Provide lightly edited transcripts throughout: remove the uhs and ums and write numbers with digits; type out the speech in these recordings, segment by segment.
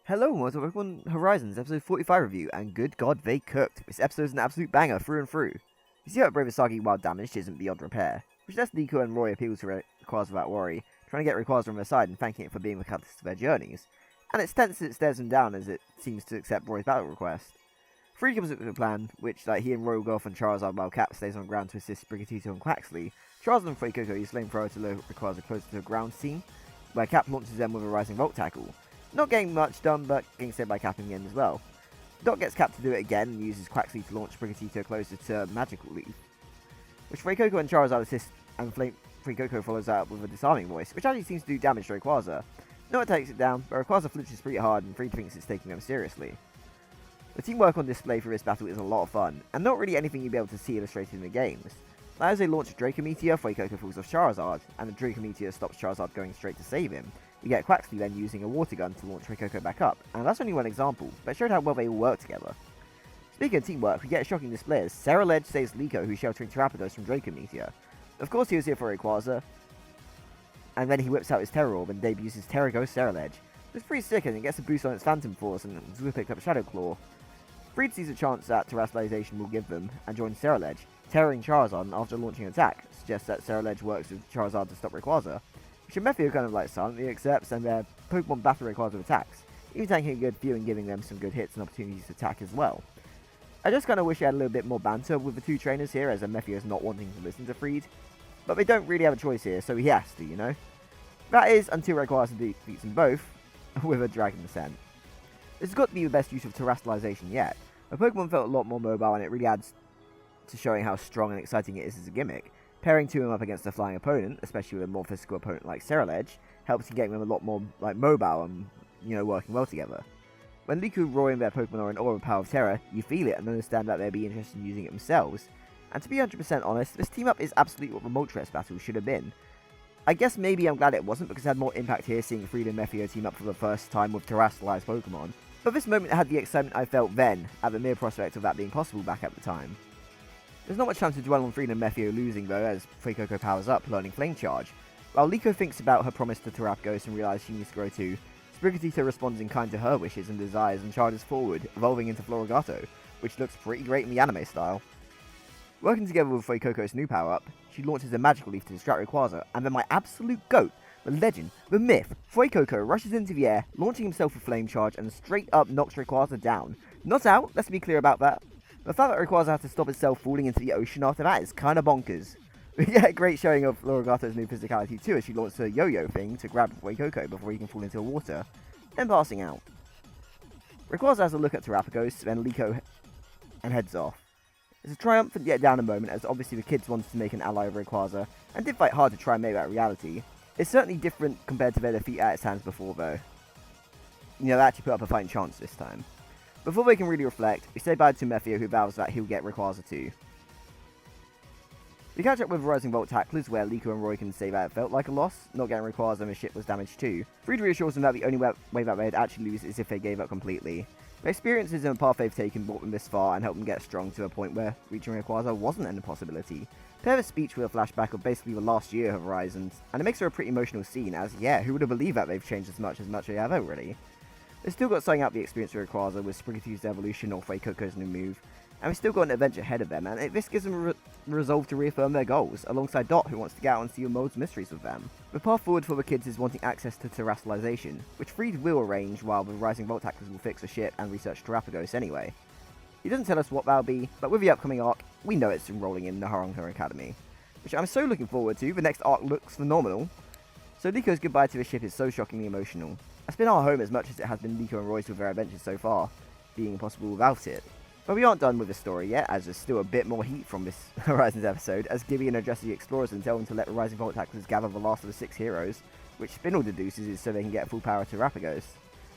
Hello and welcome to Pokemon Horizons episode 45 review, and good god they cooked. This episode is an absolute banger through and through. You see how Bravasagi while damaged isn't beyond repair, which lets Liko and Roy appeal to Rayquaza without worry, trying to get Rayquaza on their side and thanking it for being the catalyst to their journeys. And it's tense as it stares them down as it seems to accept Roy's battle request. Freed comes up with a plan, which he and Roy will go off on Charizard while Cap stays on ground to assist Sprigatito and Quaxley. Charizard and Fuecoco use Flamethrower to lure Rayquaza closer to the ground scene, where Cap launches them with a Rising Volt tackle. Not getting much done, but getting saved by Cap in the end as well. Doc gets Cap to do it again and uses Quaxley to launch Sprigatito closer to Magical Leaf, which Fuecoco and Charizard assist, and Fuecoco follows up with a disarming voice, which actually seems to do damage to Rayquaza. No one takes it down, but Rayquaza flinches pretty hard and Freed thinks it's taking them seriously. The teamwork on display for this battle is a lot of fun, and not really anything you'd be able to see illustrated in the games. As they launch a Draco Meteor, Fuecoco falls off Charizard, and the Draco Meteor stops Charizard going straight to save him. You get Quaxley then using a Water Gun to launch Fuecoco back up, and that's only one example, but it showed how well they all work together. Speaking of teamwork, we get a shocking display as Ceruledge saves Liko, who's sheltering Terapagos from Draco Meteor. Of course he was here for Rayquaza, and then he whips out his Terror Orb and debuts his Terragos Ceruledge. It's pretty sick and it gets a boost on its Phantom Force, and Zoo picks up Shadow Claw. Freed sees a chance that Terastallization will give them, and joins Ceruledge, tearing Charizard after launching an attack. Suggests that Ceruledge works with Charizard to stop Rayquaza, which Mephiyo kind of silently accepts, and their Pokemon battle Rayquaza with attacks, even taking a good view and giving them some good hits and opportunities to attack as well. I just kind of wish I had a little bit more banter with the two trainers here, as Mephiyo is not wanting to listen to Freed, but they don't really have a choice here, so he has to, you know? That is, until Rayquaza defeats them both, with a Dragon Descent. This has got to be the best use of Terastallization yet. The Pokemon felt a lot more mobile, and it really adds to showing how strong and exciting it is as a gimmick. Pairing two of them up against a flying opponent, especially with a more physical opponent like Ceruledge, helps in getting them a lot more mobile and, working well together. When Liko, Roy, and their Pokemon are in awe of the power of Terra, you feel it and understand that they'd be interested in using it themselves. And to be 100% honest, this team up is absolutely what the Moltres battle should have been. I guess maybe I'm glad it wasn't, because it had more impact here seeing Freed and Mephiyo team up for the first time with Terastallized Pokemon. But this moment had the excitement I felt then, at the mere prospect of that being possible back at the time. There's not much time to dwell on Freed and Mephiyo losing though, as Fuecoco powers up, learning Flame Charge. While Liko thinks about her promise to Terapagos and realizes she needs to grow too, Sprigatito responds in kind to her wishes and desires and charges forward, evolving into Floragato, which looks pretty great in the anime style. Working together with Fuecoco's new power-up, she launches a Magical Leaf to distract Rayquaza, and then my absolute GOAT, the legend, the myth, Fuecoco rushes into the air, launching himself with Flame Charge and straight up knocks Rayquaza down. Not out, let's be clear about that. The fact that Rayquaza has to stop itself falling into the ocean after that is kinda bonkers. We get a great showing of Floragato's new physicality too, as she launches a yo-yo thing to grab Fuecoco before he can fall into the water, then passing out. Rayquaza has a look at Terapagos, then Liko and heads off. It's a triumphant yet downer moment, as obviously the kids wanted to make an ally of Rayquaza, and did fight hard to try and make that a reality. It's certainly different compared to their defeat at its hands before though. They actually put up a fighting chance this time. Before they can really reflect, we say bye to Mephiyo, who vows that he'll get Rayquaza too. We catch up with Rising Volt tacklers, where Liko and Roy can say that it felt like a loss, not getting Rayquaza and the ship was damaged too. Freed reassures them that the only way that they'd actually lose is if they gave up completely. Their experiences and the path they've taken brought them this far and helped them get strong to a point where reaching Rayquaza wasn't an impossibility. Pair the speech with a flashback of basically the last year of Horizons, and it makes for a pretty emotional scene, as who would have believed that they've changed as much they have already. They've still got something out the experience with Rayquaza with Sprigatito's evolution or Fuecoco's new move, and we've still got an adventure ahead of them, and this gives them resolve to reaffirm their goals, alongside Dot, who wants to get out and see the mode's mysteries with them. The path forward for the kids is wanting access to Terastallization, which Freed will arrange, while the Rising Volt Tacklers will fix the ship and research Terapagos anyway. He doesn't tell us what that'll be, but with the upcoming arc, we know it's enrolling in the Naharonga Academy, which I'm so looking forward to. The next arc looks phenomenal. So Liko's goodbye to the ship is so shockingly emotional. It's been our home as much as it has been Liko and Roy's with their adventures so far, being impossible without it. But we aren't done with the story yet, as there's still a bit more heat from this Horizons episode, as Gideon addresses the explorers and tells them to let the Rising Volt Tacklers gather the last of the 6 heroes, which Spinel deduces is so they can get full power to Terapagos.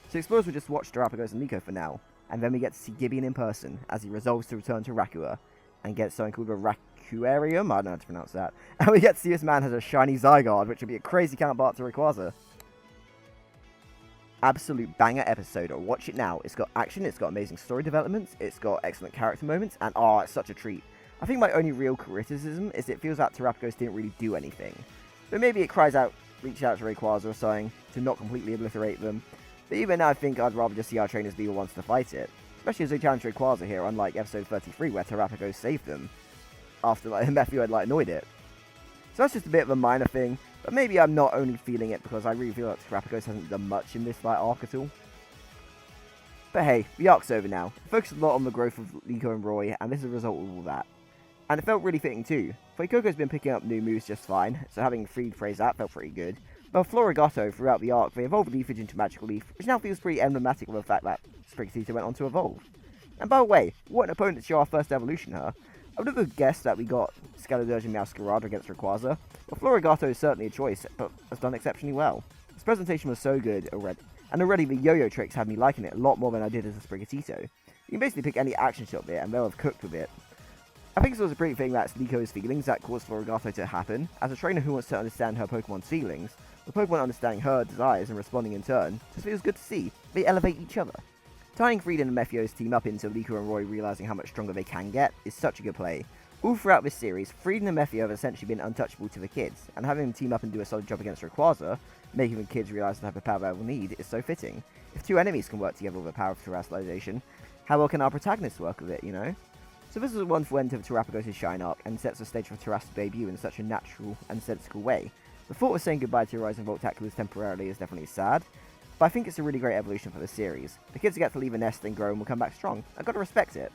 So explorers will just watch Terapagos and Liko for now, and then we get to see Gideon in person, as he resolves to return to Rakua, and gets something called a Rakuarium, I don't know how to pronounce that, and we get to see this man has a shiny Zygarde, which would be a crazy counterpart to Rayquaza. Absolute banger episode, or watch it now. It's got action, it's got amazing story developments, it's got excellent character moments, and it's such a treat. I think my only real criticism is it feels like Terapagos didn't really do anything. But maybe it reaches out to Rayquaza or something to not completely obliterate them, But even now I think I'd rather just see our trainers be the ones to fight it. Especially as they challenge Rayquaza here, unlike episode 33 where Terapagos saved them. After Mephiyo had annoyed it. So that's just a bit of a minor thing, but maybe I'm not only feeling it because I really feel like Terapagos hasn't done much in this arc at all. But hey, the arc's over now. I focused a lot on the growth of Liko and Roy, and this is a result of all that. And it felt really fitting too. Fuecoco's been picking up new moves just fine, so having Freed phrase that felt pretty good. But Floragato, throughout the arc, they evolved Leafage into Magical Leaf, which now feels pretty emblematic of the fact that Sprigatito went on to evolve. And by the way, what an opponent to show our first evolution, huh? I would have guessed that we got Scalodurge and Meowscarada against Rayquaza, but Floragato is certainly a choice, but has done exceptionally well. His presentation was so good already, and already the yo-yo tricks had me liking it a lot more than I did as a Sprigatito. You can basically pick any action shot bit and they'll have cooked with it. I think it was a great thing that's Liko's feelings that caused Floragato to happen. As a trainer who wants to understand her Pokemon's feelings, the Pokemon understanding her desires and responding in turn just feels good to see. They elevate each other. Tying Freed and Mephiyo's team up into Liko and Roy realizing how much stronger they can get is such a good play. All throughout this series, Freed and Mephiyo have essentially been untouchable to the kids, and having them team up and do a solid job against Rayquaza, making the kids realize the type of power they will need, is so fitting. If two enemies can work together with the power of Terastallization, how well can our protagonists work with it, you know? So this is a wonderful end to Terapagos' Shine arc, and sets the stage for Terast's debut in such a natural and sensible way. The thought of saying goodbye to Horizon Voltaculus temporarily is definitely sad, but I think it's a really great evolution for the series. The kids get to leave a nest and grow and will come back strong. I gotta respect it.